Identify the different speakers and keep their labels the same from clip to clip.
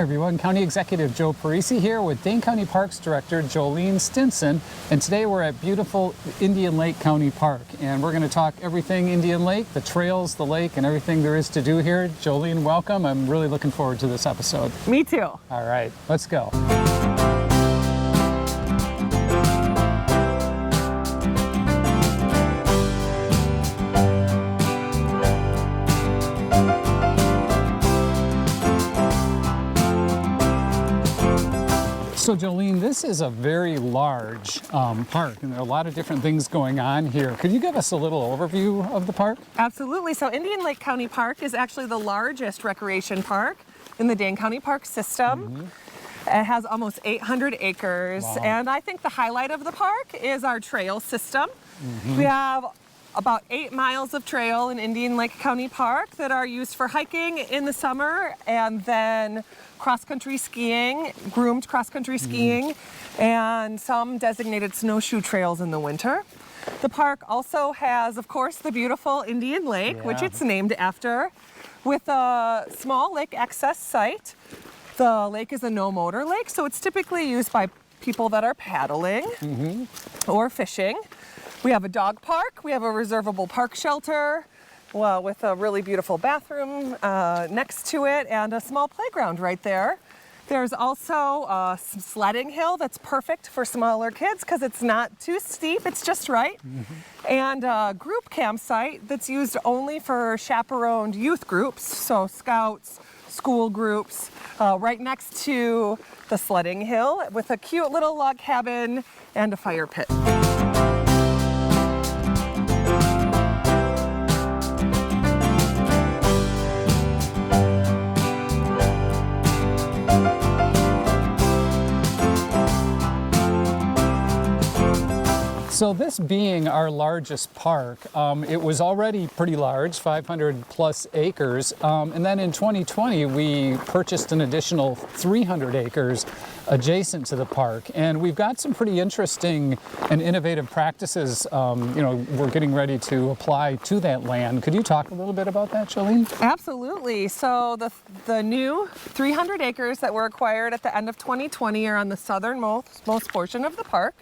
Speaker 1: everyone, County Executive Joe Parisi here with Dane County Parks Director Jolene Stinson, and today we're at beautiful Indian Lake County Park, and we're going to talk everything Indian Lake, the trails, the lake, and everything there is to do here. Jolene, welcome. I'm really looking forward to this episode.
Speaker 2: Me too.
Speaker 1: All right, let's go. So Jolene, this is a very large park, and there are a lot of different things going on here. Could you give us a little overview of the park?
Speaker 2: Absolutely. So Indian Lake County Park is actually the largest recreation park in the Dane County Park system. It has almost 800 acres.
Speaker 1: Wow.
Speaker 2: And I think the highlight of the park is our trail system. We have about 8 miles of trail in Indian Lake County Park that are used for hiking in the summer, and then cross-country skiing, groomed cross-country skiing, and some designated snowshoe trails in the winter. The park also has, of course, the beautiful Indian Lake, which it's named after, with a small lake access site. The lake is a no-motor lake, so it's typically used by people that are paddling or fishing. We have a dog park, we have a reservable park shelter, well, with a really beautiful bathroom next to it, and a small playground right there. There's also some sledding hill that's perfect for smaller kids because it's not too steep, it's just right. And a group campsite that's used only for chaperoned youth groups, so scouts, school groups, right next to the sledding hill with a cute little log cabin and a fire pit.
Speaker 1: So this being our largest park, it was already pretty large, 500 plus acres, and then in 2020 we purchased an additional 300 acres adjacent to the park, and we've got some pretty interesting and innovative practices we're getting ready to apply to that land. Could you talk a little bit about that, Jolene?
Speaker 2: Absolutely. So the new 300 acres that were acquired at the end of 2020 are on the southernmost portion of the park.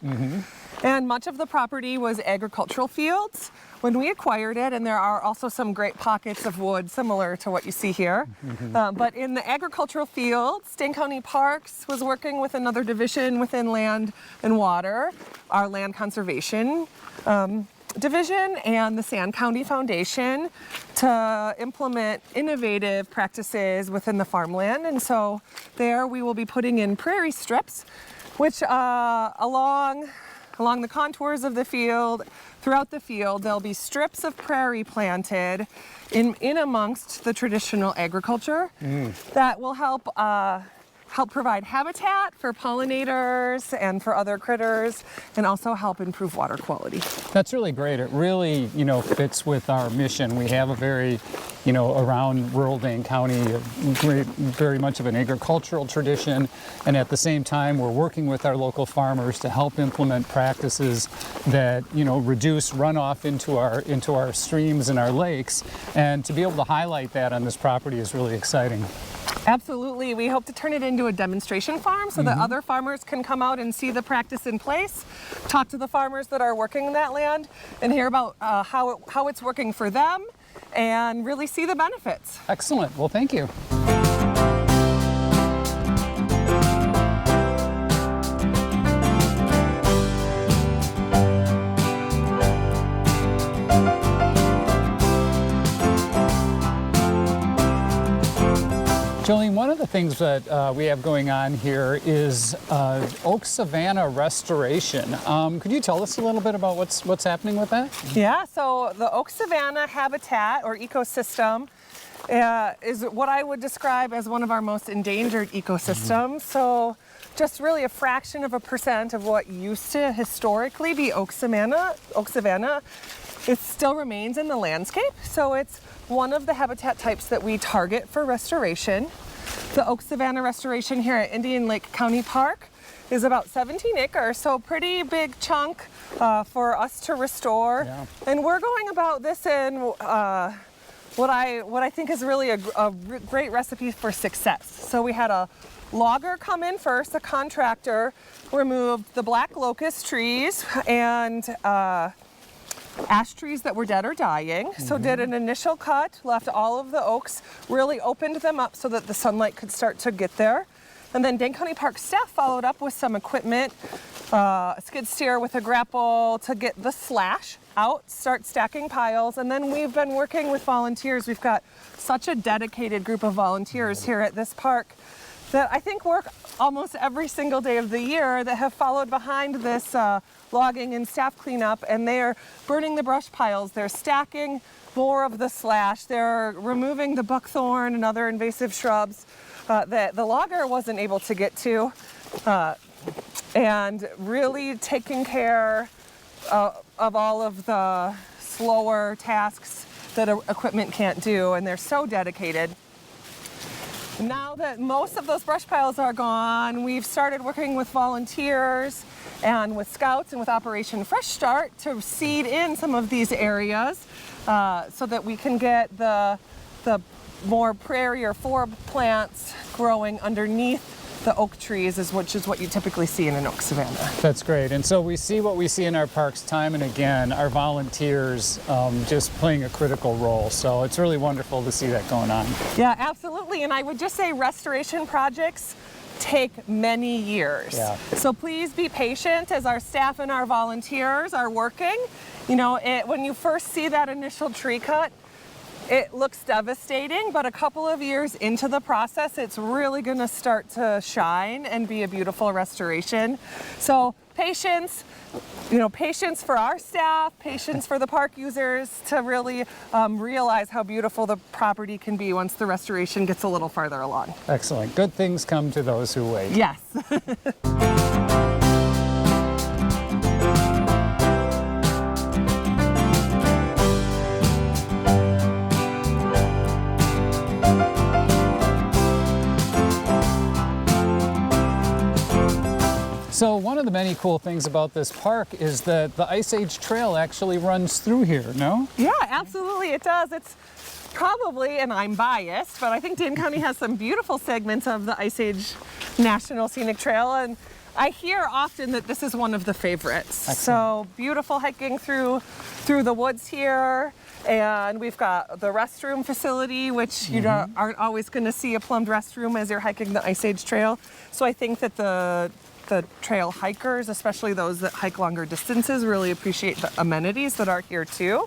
Speaker 2: And much of the property was agricultural fields when we acquired it, and there are also some great pockets of wood similar to what you see here. But in the agricultural fields, Dane County Parks was working with another division within Land and Water, our land conservation division, and the Sand County Foundation to implement innovative practices within the farmland. And so there we will be putting in prairie strips, which along the contours of the field, throughout the field, there'll be strips of prairie planted in amongst the traditional agriculture that will help provide habitat for pollinators and for other critters, and also help improve water quality.
Speaker 1: That's really great. It really, fits with our mission. We have a very, around rural Dane County, very much of an agricultural tradition, and at the same time, we're working with our local farmers to help implement practices that, reduce runoff into our streams and our lakes, and to be able to highlight that on this property is really exciting.
Speaker 2: Absolutely. We hope to turn it into a demonstration farm so that other farmers can come out and see the practice in place, talk to the farmers that are working in that land, and hear about how it's working for them, and really see the benefits.
Speaker 1: Excellent. Well, thank you. Jolene, one of the things that we have going on here is Savannah Restoration. Could you tell us a little bit about what's happening with that?
Speaker 2: Yeah, so the oak savanna habitat or ecosystem is what I would describe as one of our most endangered ecosystems. So just really a fraction of a percent of what used to historically be oak savanna, it still remains in the landscape. So it's one of the habitat types that we target for restoration. The oak savanna restoration here at Indian Lake County Park is about 17 acres, so pretty big chunk for us to restore. And we're going about this in what I think is really a great recipe for success. So we had a logger come in first, a contractor, removed the black locust trees and ash trees that were dead or dying. So did an initial cut, left all of the oaks, really opened them up so that the sunlight could start to get there. And then Dane County Park staff followed up with some equipment, a skid steer with a grapple to get the slash out, start stacking piles. And then we've been working with volunteers. We've got such a dedicated group of volunteers here at this park that I think work almost every single day of the year that have followed behind this logging and staff cleanup, and they're burning the brush piles, they're stacking more of the slash, they're removing the buckthorn and other invasive shrubs that the logger wasn't able to get to, and really taking care of all of the slower tasks that equipment can't do, and they're so dedicated. Now that most of those brush piles are gone, we've started working with volunteers and with scouts and with Operation Fresh Start to seed in some of these areas so that we can get the more prairie or forb plants growing underneath the oak trees, which is what you typically see in an oak savanna.
Speaker 1: That's great. And so we see what we see in our parks time and again, our volunteers just playing a critical role. So it's really wonderful to see that going on.
Speaker 2: Yeah, absolutely. And I would just say restoration projects take many years.
Speaker 1: Yeah.
Speaker 2: So please be patient as our staff and our volunteers are working. You know, when you first see that initial tree cut, it looks devastating, but a couple of years into the process, it's really going to start to shine and be a beautiful restoration. So patience, patience for our staff, patience for the park users to really realize how beautiful the property can be once the restoration gets a little farther along.
Speaker 1: Excellent. Good things come to those who wait.
Speaker 2: Yes.
Speaker 1: So one of the many cool things about this park is that the Ice Age Trail actually runs through here, no?
Speaker 2: Yeah, absolutely it does. It's probably, and I'm biased, but I think Dane County has some beautiful segments of the Ice Age National Scenic Trail, and I hear often that this is one of the favorites.
Speaker 1: Excellent.
Speaker 2: So beautiful hiking through the woods here. And we've got the restroom facility, which you aren't always going to see a plumbed restroom as you're hiking the Ice Age Trail. So I think that the trail hikers, especially those that hike longer distances, really appreciate the amenities that are here too.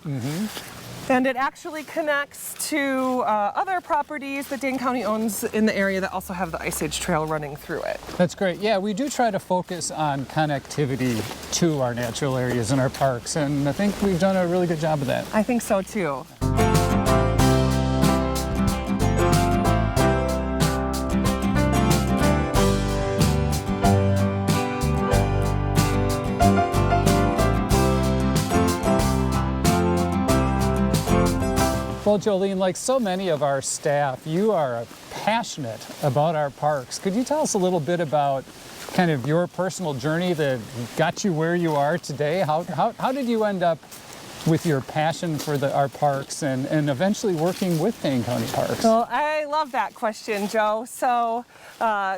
Speaker 2: And it actually connects to other properties that Dane County owns in the area that also have the Ice Age Trail running through it.
Speaker 1: That's great. Yeah, we do try to focus on connectivity to our natural areas and our parks, and I think we've done a really good job of that.
Speaker 2: I think so too.
Speaker 1: Well, Jolene, like so many of our staff, you are passionate about our parks. Could you tell us a little bit about kind of your personal journey that got you where you are today? How did you end up with your passion for our parks and eventually working with Dane County Parks?
Speaker 2: Well, I love that question, Joe. So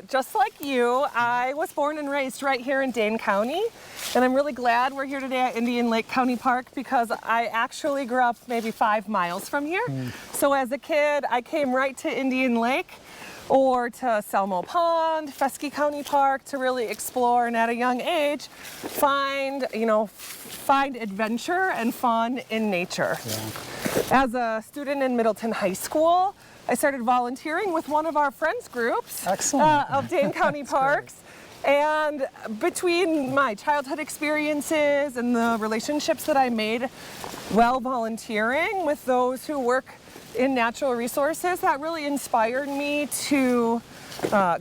Speaker 2: just like you, I was born and raised right here in Dane County. And I'm really glad we're here today at Indian Lake County Park because I actually grew up maybe 5 miles from here. So as a kid, I came right to Indian Lake or to Selmo Pond, Fesky County Park to really explore, and at a young age, find adventure and fun in nature. Yeah. As a student in Middleton High School, I started volunteering with one of our friends groups of Dane County Parks.
Speaker 1: Great.
Speaker 2: And between my childhood experiences and the relationships that I made while volunteering with those who work in natural resources, that really inspired me to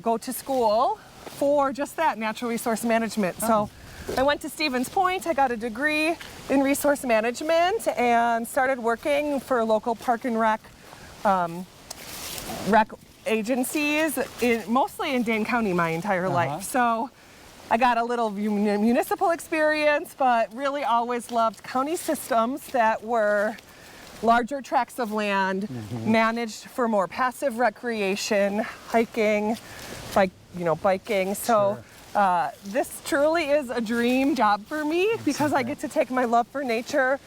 Speaker 2: go to school for just that, natural resource management. So I went to Stevens Point, I got a degree in resource management and started working for local park and rec agencies, mostly in Dane County my entire life. So I got a little municipal experience, but really always loved county systems that were larger tracts of land, managed for more passive recreation, hiking, biking. So this truly is a dream job for me because I get to take my love for nature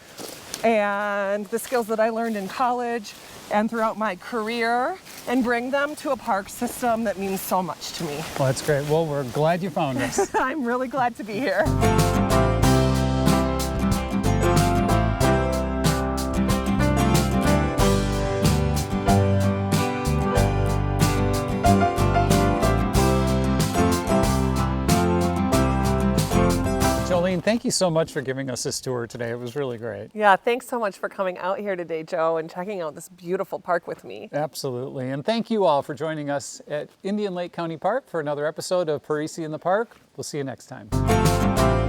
Speaker 2: and the skills that I learned in college and throughout my career and bring them to a park system that means so much to me.
Speaker 1: Well, that's great. Well, we're glad you found us.
Speaker 2: I'm really glad to be here.
Speaker 1: Jolene, thank you so much for giving us this tour today. It was really great.
Speaker 2: Yeah, thanks so much for coming out here today, Joe, and checking out this beautiful park with me.
Speaker 1: Absolutely. And thank you all for joining us at Indian Lake County Park for another episode of Parisi in the Park. We'll see you next time.